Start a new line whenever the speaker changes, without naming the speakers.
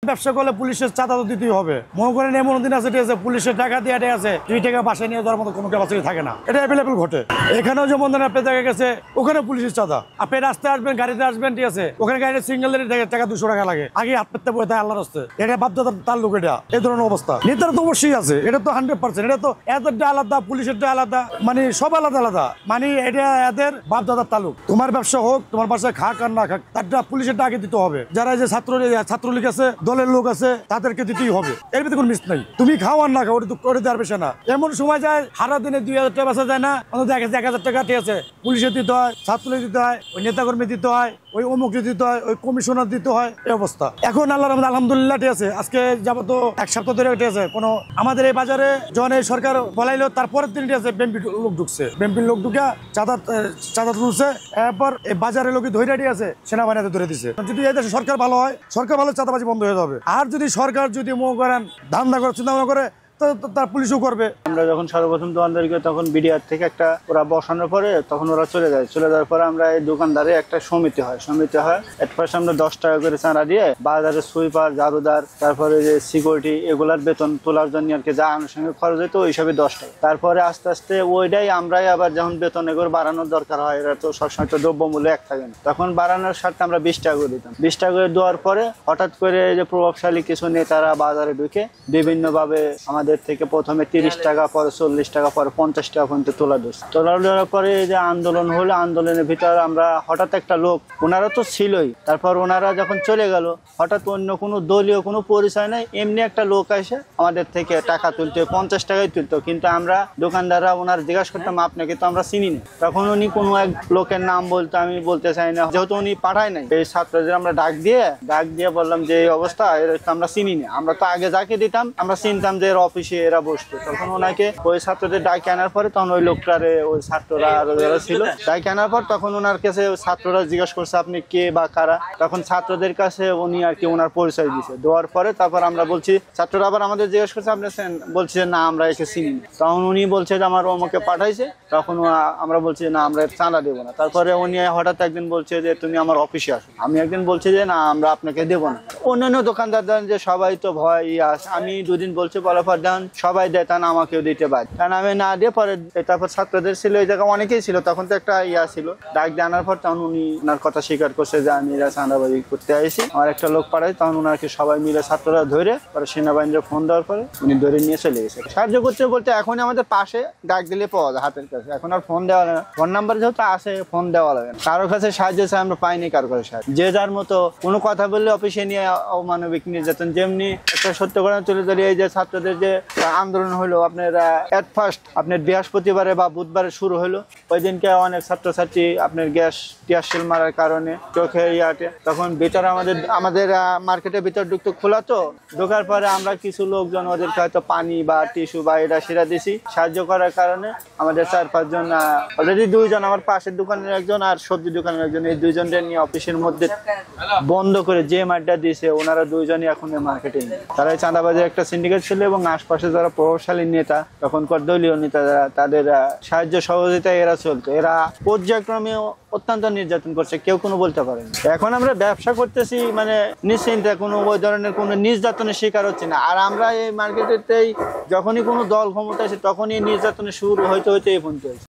ব্যবসা করলে পুলিশের চাঁদা তো দিতেই হবে। মনে করেন এমন দিন আছে, ঠিক আছে, পুলিশের টাকা দিয়ে আছে 2 টাকা বাসায় নিয়ে যাওয়ার মতো কোনো ক্যাপাসিটি থাকে না। এটা অ্যাভেলেবল ঘটে। এখানেও যেমন ধরেন আপনি দেখা গেছে ওখানে পুলিশের চাঁদা, আপনি রাস্তায় আসবেন, গাড়িতে আসবেন, ঠিক আছে, ওখানে গাড়িতে সিঙ্গেল টাকা 200 টাকা লাগে, আগে হাত পেতে পড়ে তাই আল্লাহর রাস্তায়। এটা বাধ্যতা তার লোক, এটা এই ধরনের অবস্থা। নেতারা তো অবশ্যই আছে, এটা তো 100%। এটা তো এদেরটা আলাদা, পুলিশেরটা আলাদা, মানে সব আলাদা আলাদা, মানে এটা এদের বাপদাদার তালুক। তোমার ব্যবসা হোক, তোমার বাসায় খাক আর না খাক, তারটা পুলিশেরটা আগে দিতে হবে। যারা যে ছাত্রলীগ আছে, দলের লোক আছে, তাদেরকে দিতেই হবে। এর ভিতরে কোনো মিস নাই। তুমি খাও আর না খাও, ওটা তো করে দেওয়ার বেশি না। এমন সময় যায় সারা দিনে 2000 টাকা বেচা যায় না, অন্তত 1000 টাকা, ঠিক আছে, পুলিশে দিতে হয়, ছাত্রলীগ দিতে হয়, ওই নেতাকর্মী দিতে হয়, ওই অমুক দিতে হয়, ওই কমিশনার দিতে হয়, এই অবস্থা। এখন আল্লাহর রহমতে আলহামদুলিল্লাহ, ঠিক আছে, আজকে যাবত 1 সপ্তাহ ধরে, ঠিক আছে, কোনো আমাদের এই বাজারে যখন এই সরকার বলাইলো, তারপরের দিন, ঠিক আছে, বিএমপির লোক ঢুকছে, বিএমপির লোক ঢুকে চাঁদা তুলছে। এরপর এই বাজারে লোক ধরে, ঠিক আছে, সেনাবাহিনীতে ধরে দিছে। যদি এই দেশে সরকার ভালো হয়, সরকার ভালো, চাঁদাবাজি বন্ধ হয়ে যাবে। আর যদি সরকার যদি মনে করেন ধান্দা করে, চিন্তা ভাবনা করে, তার পুলিশও করবে।
আমরা যখন সর্বপ্রথম দোকানদারকে তখন বিডিআর থেকে একটা ওরা বসানোর পরে তখন ওরা চলে যায়। চলে যাওয়ার পরে আমরা এই দোকানদারে একটা সমিতি হয়। এট ফার্স্ট আমরা 10 টাকা করে চাঁদা দিয়ে বাজারে সুইপার, ঝাড়ুদার, তারপরে যে সিকিউরিটি, এগুলার বেতন তোলার জন্য আর কি যা আনুষঙ্গিক খরচ হইতো ওই হিসাবে 10 টাকা। তারপরে আস্তে আস্তে ওইটাই আমরাই আবার যখন বেতন এগুলো বাড়ানোর দরকার হয়, এরা তো সবসময় তো দ্রব্যমূল্য এক থাকে না, তখন বাড়ানোর স্বার্থে আমরা 20 টাকা করে দিতাম। 20 টাকা করে দেওয়ার পরে হঠাৎ করে যে প্রভাবশালী কিছু নেতারা বাজারে ঢুকে বিভিন্নভাবে আমাদের থেকে প্রথমে 30 টাকা, পরে 40 টাকা, পরে 50 টাকা পর্যন্ত তোলা দেওয়ার পরে যে আন্দোলন হলো, আন্দোলনের ভিতরে আমরা হঠাৎ একটা লোক, ওনারা তো ছিলই, তারপর ওনারা যখন চলে গেল, হঠাৎ অন্য কোনো দলীয় কোনো পরিচয় নাই, এমনি একটা লোক এসে আমাদের থেকে টাকা তুলতে 50 টাকায় তুলতো। কিন্তু আমরা দোকানদাররা ওনার জিজ্ঞাসা করতাম, আপনাকে তো আমরা চিনি না। তখন উনি কোনো এক লোকের নাম বলতো, আমি বলতে চাই না, যেহেতু উনি পাঠায় নাই। এই ছাত্রদের আমরা ডাক দিয়ে বললাম যে এই অবস্থা, এর আমরা চিনি না। আমরা তো আগে যাকে দিতাম আমরা চিনতাম যে এর অফিসে এরা বসতো। তখন ওনাকে ওই ছাত্রদের ডাকে আনার পরে তখন ওই লোকটারে ওই ছাত্ররা যারা ছিল ডাকে আনার পর তখন ওনার কাছে ছাত্ররা জিজ্ঞাসা করছে আপনি কে বা কারা। তখন ছাত্রদের কাছে উনি আর কি ওনার পরিচয় দিয়েছে। দেওয়ার পরে তারপর আমরা বলছি, ছাত্ররা আবার আমাদের জিজ্ঞাসা করছে আপনি বলছি যে না আমরা এসে চিনি না। তখন উনি বলছে যে আমার আমাকে পাঠাইছে। তখন আমরা বলছি না আমরা চাঁদা দেবো না। তারপরে উনি হঠাৎ একদিন বলছে যে তুমি আমার অফিসে আসো। আমি একদিন বলছি যে না আমরা আপনাকে দেবো না। অন্যান্য দোকানদার দেন যে সবাই তো ভয় আমি 2 দিন বলছি, বলার পর দেন সবাই দেয়, তা না আমাকেও দিতে পারে, কারণ আমি না দিয়ে পরে তারপর ছাত্রদের ছিল এই জায়গায় অনেকেই ছিল, তখন তো একটা ছিল। ডাক দিয়ে আনার পর তখন উনি ওনার কথা স্বীকার করছে যে আমি এরা চাঁদাবাজি করতে আইছি। আমার একটা লোক পাঠাই, তখন ওনাকে সবাই মিলে ছাত্ররা ধরে পরে সেনাবাহিনীর ফোন দেওয়ার পরে উনি ধরে নিয়ে চলে গেছে। সাহায্য করতে বলতে এখন আমাদের পাশে ডাক দিলে পাওয়া যায় হাতের কাছে, এখন আর ফোন দেওয়া লাগে না। ফোন নাম্বার যেহেতু আসে ফোন দেওয়া লাগে না। কারোর কাছে সাহায্য চাই আমরা পাইনি, কারোর কাছে সাহায্য। যে যার মতো কোনো কথা বললে অফিসে নিয়ে অমানবিক নির্যাতন। যেমনি একটা সত্য ঘটনা তুলে ধরি, এই যে ছাত্রদের যে আন্দোলন হলো আপনার এট ফার্স্ট আপনার বৃহস্পতিবারে বা বুধবারে শুরু হলো। ওই দিনকে অনেক ছাত্রছাত্রী আপনার গ্যাস টিয়ারশেল মারার কারণে চোখে তখন ভিতরে আমাদের মার্কেটের ভিতর ঢুকতে খোলা, তো ঢোকার পরে আমরা কিছু লোকজন ওদেরকে হয়তো পানি বা টিস্যু বা এটা সেরা দিছি সাহায্য করার কারণে। আমাদের 4-5 জন অলরেডি 2 জন, আমার পাশের দোকানের একজন আর সবজি দোকানের একজন, এই 2 জনের নিয়ে অফিসের মধ্যে বন্ধ করে যে মাঠটা দিয়েছে ওনারা 2 জনই এখন মার্কেটে নেই। তারা চাঁদাবাজের একটা সিন্ডিকেট ছিল এবং আশপাশে যারা প্রভাবশালী নেতা তখনকার দলীয় নেতা যারা, তাদের সাহায্য সহযোগিতায় এরা চলতো। এরা পর্যায়ক্রমে অত্যন্ত নির্যাতন করছে, কেউ কোনো বলতে পারেনি। এখন আমরা ব্যবসা করতেছি মানে নিশ্চিন্তে, কোনো ওই ধরনের কোনো নির্যাতনের শিকার হচ্ছে না। আর আমরা এই মার্কেটেতেই যখনই কোনো দল ক্ষমতা আসে তখনই নির্যাতনের শুরু হইতে এই পর্যন্ত।